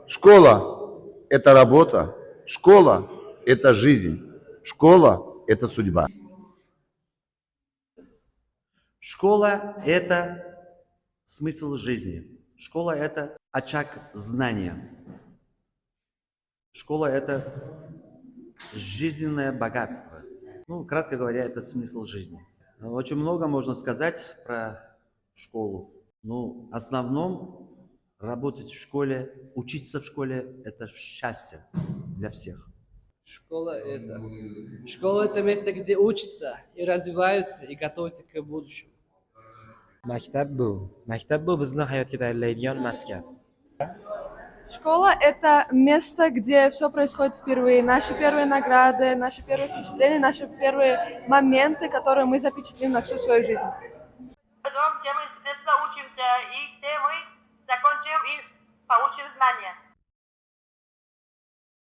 Школа – это работа, школа – это жизнь, школа – это судьба. Школа – это смысл жизни. Школа – это очаг знания. Школа – это жизненное богатство. Ну, кратко говоря, это смысл жизни. Очень много можно сказать про школу. Но в основном работать в школе, учиться в школе – это счастье для всех. Школа это место, где учатся и развиваются и готовятся к будущему. Maktab bu bizni hayotga tayyorlaydigan maskan. Школа – это место, где все происходит впервые. Наши первые награды, наши первые впечатления, наши первые моменты, которые мы запечатлим на всю свою жизнь. Дом, где мы учимся и где мы закончим и получим знания.